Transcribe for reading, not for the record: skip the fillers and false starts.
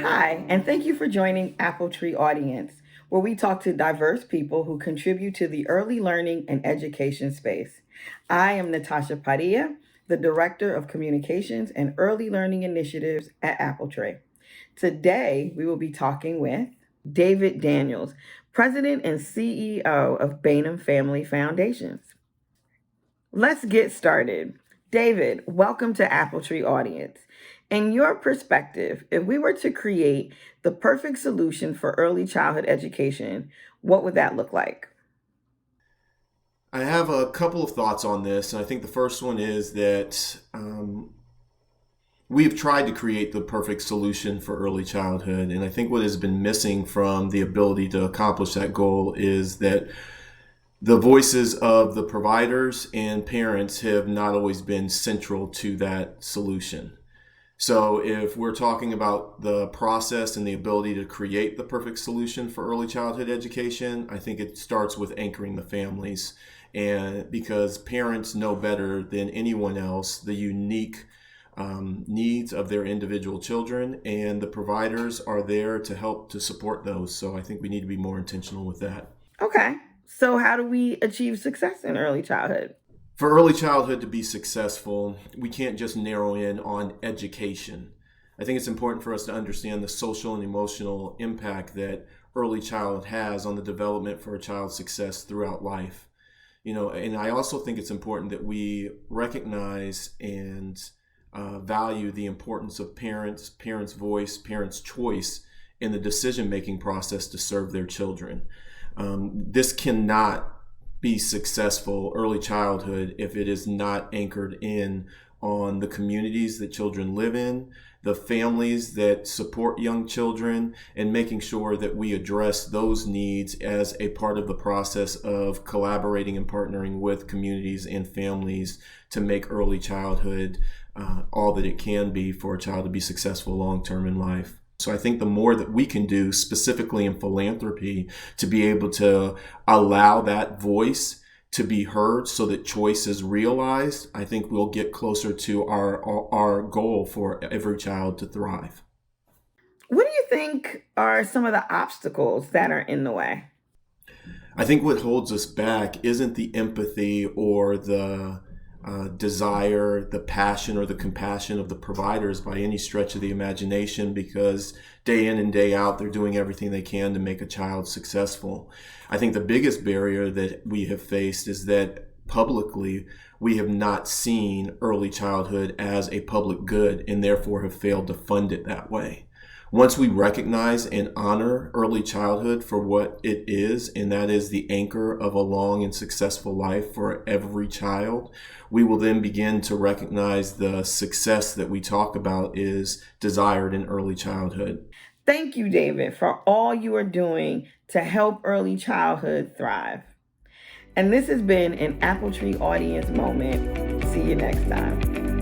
Hi, and thank you for joining AppleTree Audience, where we talk to diverse people who contribute to the early learning and education space. I am Natasha Padilla, the Director of Communications and Early Learning Initiatives at AppleTree. Today, we will be talking with David Daniels, President and CEO of Bainum Family Foundations. Let's get started. David, welcome to AppleTree Audience. In your perspective, if we were to create the perfect solution for early childhood education, what would that look like? I have a couple of thoughts on this. I think the first one is that we've tried to create the perfect solution for early childhood. And I think what has been missing from the ability to accomplish that goal is that the voices of the providers and parents have not always been central to that solution. So, if we're talking about the process and the ability to create the perfect solution for early childhood education, I think it starts with anchoring the families. And because parents know better than anyone else the unique needs of their individual children, and the providers are there to help to support those. So, I think we need to be more intentional with that. Okay, so how do we achieve success in early childhood? For early childhood to be successful, we can't just narrow in on education. I think it's important for us to understand the social and emotional impact that early childhood has on the development for a child's success throughout life. And I also think it's important that we recognize and value the importance of parents' voice, parents' choice in the decision-making process to serve their children. This cannot be successful early childhood if it is not anchored in on the communities that children live in, the families that support young children, and making sure that we address those needs as a part of the process of collaborating and partnering with communities and families to make early childhood all that it can be for a child to be successful long term in life. So I think the more that we can do specifically in philanthropy to be able to allow that voice to be heard so that choice is realized, I think we'll get closer to our goal for every child to thrive. What do you think are some of the obstacles that are in the way? I think what holds us back isn't the empathy or the desire, the passion, or the compassion of the providers by any stretch of the imagination, because day in and day out, they're doing everything they can to make a child successful. I think the biggest barrier that we have faced is that publicly, we have not seen early childhood as a public good and therefore have failed to fund it that way. Once we recognize and honor early childhood for what it is, and that is the anchor of a long and successful life for every child, we will then begin to recognize the success that we talk about is desired in early childhood. Thank you, David, for all you are doing to help early childhood thrive. And this has been an AppleTree Audience moment. See you next time.